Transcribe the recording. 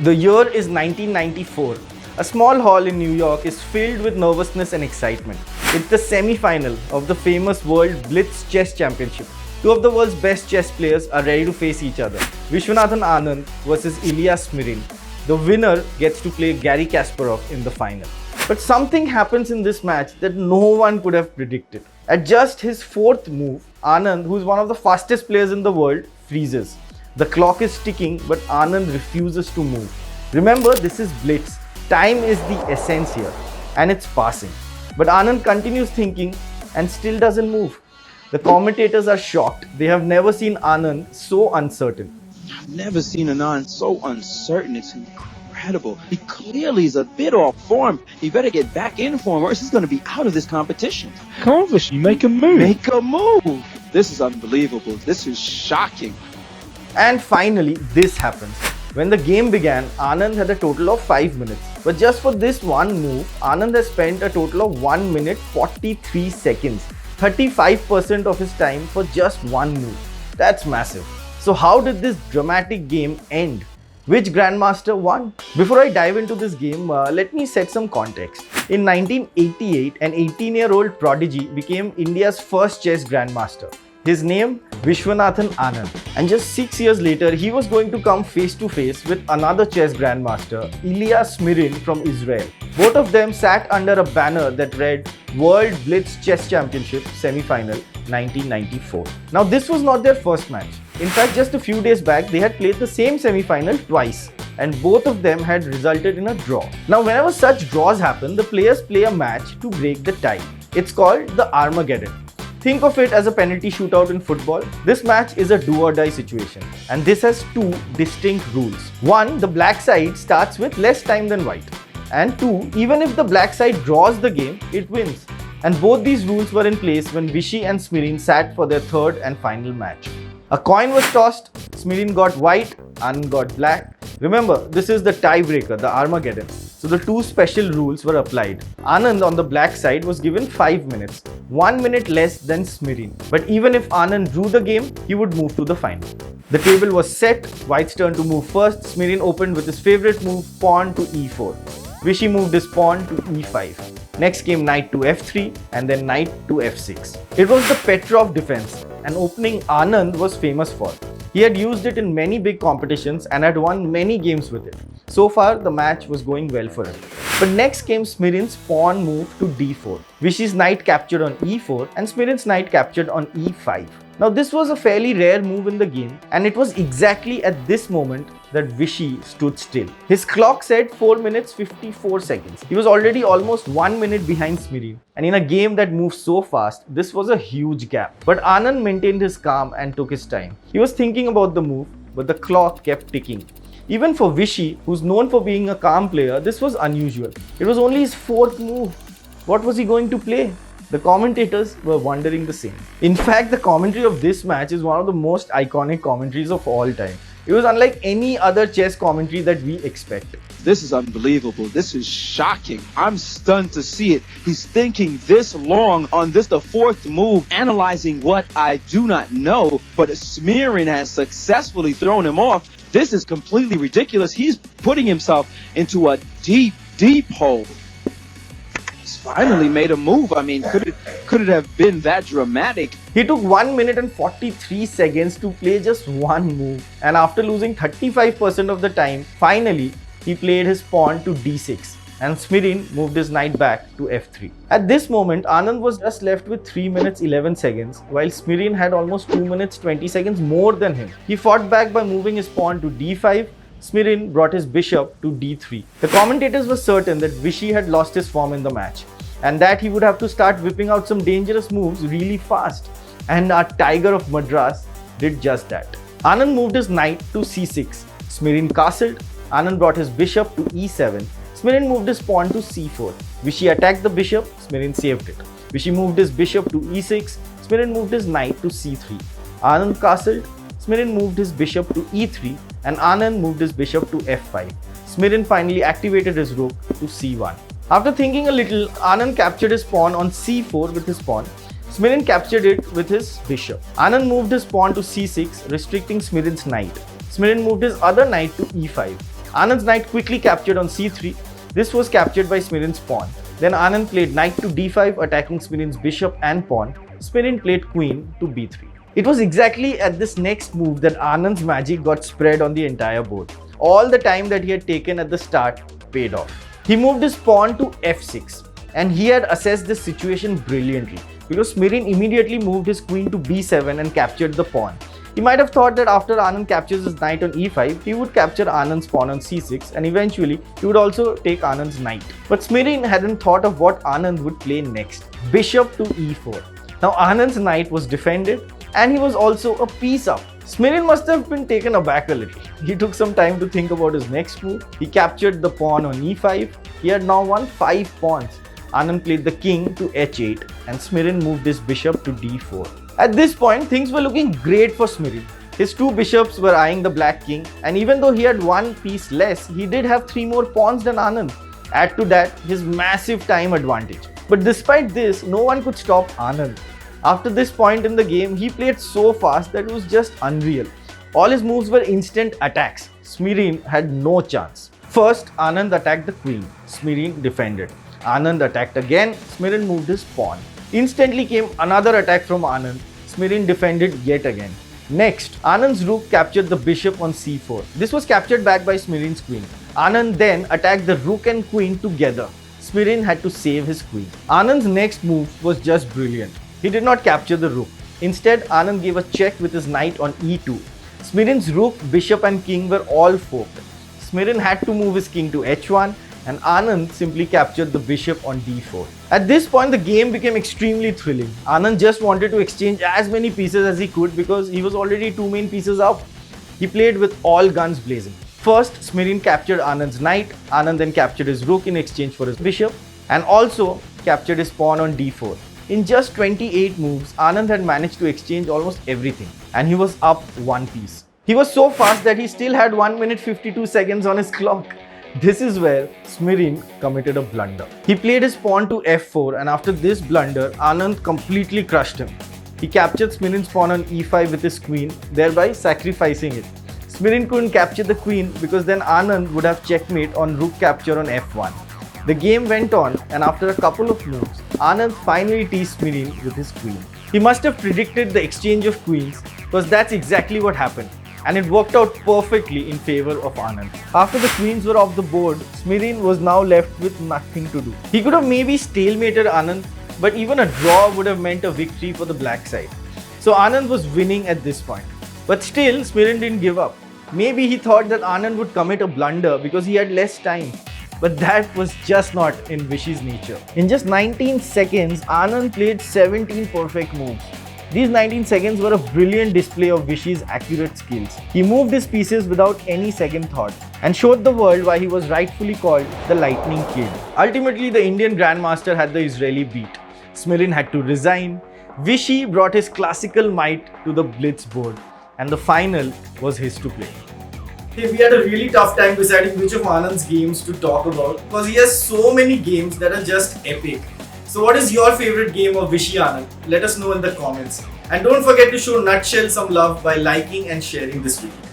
The year is 1994. A small hall in New York is filled with nervousness and excitement. It's the semi-final of the famous World Blitz Chess Championship. Two of the world's best chess players are ready to face each other. Vishwanathan Anand versus Ilya Smirin. The winner gets to play Garry Kasparov in the final. But something happens in this match that no one could have predicted. At just his fourth move, Anand, who is one of the fastest players in the world, freezes. The clock is ticking, but Anand refuses to move. Remember, this is Blitz. Time is the essence here, and it's passing. But Anand continues thinking and still doesn't move. The commentators are shocked. They have never seen Anand so uncertain. I've never seen Anand so uncertain. It's incredible. He clearly is a bit off form. He better get back in form or else he's going to be out of this competition. Come on, Vishy, make a move. Make a move. This is unbelievable. This is shocking. And finally, this happens. When the game began, Anand had a total of 5 minutes. But just for this one move, Anand has spent a total of 1 minute 43 seconds. 35% of his time for just one move. That's massive. So how did this dramatic game end? Which grandmaster won? Before I dive into this game, let me set some context. In 1988, an 18-year-old prodigy became India's first chess grandmaster. His name, Vishwanathan Anand. And just 6 years later, he was going to come face to face with another chess grandmaster, Ilya Smirin from Israel. Both of them sat under a banner that read World Blitz Chess Championship Semi-Final 1994. Now this was not their first match. In fact, just a few days back, they had played the same semi-final twice, and both of them had resulted in a draw. Now whenever such draws happen, the players play a match to break the tie. It's called the Armageddon. Think of it as a penalty shootout in football. This match is a do or die situation, and this has two distinct rules. One, the black side starts with less time than white. And two, even if the black side draws the game, it wins. And both these rules were in place when Vishy and Smirin sat for their third and final match. A coin was tossed, Smirin got white, Anand got black. Remember, this is the tiebreaker, the Armageddon. So the two special rules were applied. Anand on the black side was given 5 minutes, 1 minute less than Smirin. But even if Anand drew the game, he would move to the final. The table was set, White's turn to move first. Smirin opened with his favorite move, pawn to e4. Vishy moved his pawn to e5. Next came knight to f3 and then knight to f6. It was the Petrov defense, an opening Anand was famous for. He had used it in many big competitions and had won many games with it. So far, the match was going well for him. But next came Smirin's pawn move to d4. Vishy's knight captured on e4 and Smirin's knight captured on e5. Now this was a fairly rare move in the game, and it was exactly at this moment that Vishy stood still. His clock said 4 minutes 54 seconds. He was already almost 1 minute behind Smirin, and in a game that moves so fast, this was a huge gap. But Anand maintained his calm and took his time. He was thinking about the move, but the clock kept ticking. Even for Vishy, who's known for being a calm player, this was unusual. It was only his fourth move. What was he going to play? The commentators were wondering the same. In fact, the commentary of this match is one of the most iconic commentaries of all time. It was unlike any other chess commentary that we expect. This is unbelievable. This is shocking. I'm stunned to see it. He's thinking this long on this, the fourth move, analyzing what I do not know, but Smirin has successfully thrown him off. This is completely ridiculous. He's putting himself into a deep, deep hole. He's finally made a move. I mean, could it have been that dramatic? He took 1 minute and 43 seconds to play just one move, and after losing 35% of the time, finally he played his pawn to d6 and Smirin moved his knight back to f3. At this moment, Anand was just left with 3 minutes 11 seconds, while Smirin had almost 2 minutes 20 seconds more than him. He fought back by moving his pawn to d5. Smirin brought his bishop to d3. The commentators were certain that Vishy had lost his form in the match, and that he would have to start whipping out some dangerous moves really fast. And our Tiger of Madras did just that. Anand moved his knight to c6. Smirin castled. Anand brought his bishop to e7. Smirin moved his pawn to c4. Vishy attacked the bishop. Smirin saved it. Vishy moved his bishop to e6. Smirin moved his knight to c3. Anand castled. Smirin moved his bishop to e3 and Anand moved his bishop to f5. Smirin finally activated his rook to c1. After thinking a little, Anand captured his pawn on c4 with his pawn. Smirin captured it with his bishop. Anand moved his pawn to c6, restricting Smirin's knight. Smirin moved his other knight to e5. Anand's knight quickly captured on c3. This was captured by Smirin's pawn. Then Anand played knight to d5, attacking Smirin's bishop and pawn. Smirin played queen to b3. It was exactly at this next move that Anand's magic got spread on the entire board. All the time that he had taken at the start paid off. He moved his pawn to f6, and he had assessed this situation brilliantly because Smirin immediately moved his queen to b7 and captured the pawn. He might have thought that after Anand captures his knight on e5, he would capture Anand's pawn on c6 and eventually he would also take Anand's knight. But Smirin hadn't thought of what Anand would play next. Bishop to e4. Now Anand's knight was defended and he was also a piece up. Smirin must have been taken aback a little. He took some time to think about his next move. He captured the pawn on e5. He had now won 5 pawns. Anand played the king to h8 and Smirin moved his bishop to d4. At this point, things were looking great for Smirin. His 2 bishops were eyeing the black king, and even though he had 1 piece less, he did have 3 more pawns than Anand. Add to that his massive time advantage. But despite this, no one could stop Anand. After this point in the game, he played so fast that it was just unreal. All his moves were instant attacks. Smirin had no chance. First, Anand attacked the queen. Smirin defended. Anand attacked again. Smirin moved his pawn. Instantly came another attack from Anand. Smirin defended yet again. Next, Anand's rook captured the bishop on c4. This was captured back by Smirin's queen. Anand then attacked the rook and queen together. Smirin had to save his queen. Anand's next move was just brilliant. He did not capture the rook. Instead, Anand gave a check with his knight on e2. Smirin's rook, bishop and king were all forked. Smirin had to move his king to h1 and Anand simply captured the bishop on d4. At this point, the game became extremely thrilling. Anand just wanted to exchange as many pieces as he could because he was already 2 main pieces up. He played with all guns blazing. First, Smirin captured Anand's knight. Anand then captured his rook in exchange for his bishop and also captured his pawn on d4. In just 28 moves, Anand had managed to exchange almost everything and he was up 1 piece. He was so fast that he still had 1 minute 52 seconds on his clock. This is where Smirin committed a blunder. He played his pawn to f4 and after this blunder, Anand completely crushed him. He captured Smirin's pawn on e5 with his queen, thereby sacrificing it. Smirin couldn't capture the queen because then Anand would have checkmate on rook capture on f1. The game went on and after a couple of moves, Anand finally teased Smirin with his queen. He must have predicted the exchange of queens because that's exactly what happened. And it worked out perfectly in favor of Anand. After the queens were off the board, Smirin was now left with nothing to do. He could have maybe stalemated Anand, but even a draw would have meant a victory for the black side. So Anand was winning at this point. But still, Smirin didn't give up. Maybe he thought that Anand would commit a blunder because he had less time. But that was just not in Vishy's nature. In just 19 seconds, Anand played 17 perfect moves. These 19 seconds were a brilliant display of Vishy's accurate skills. He moved his pieces without any second thought and showed the world why he was rightfully called the Lightning Kid. Ultimately, the Indian Grandmaster had the Israeli beat. Smirin had to resign. Vishy brought his classical might to the Blitz board and the final was his to play. Hey, we had a really tough time deciding which of Anand's games to talk about because he has so many games that are just epic. So what is your favorite game of Vishy Anand? Let us know in the comments. And don't forget to show Nutshell some love by liking and sharing this video.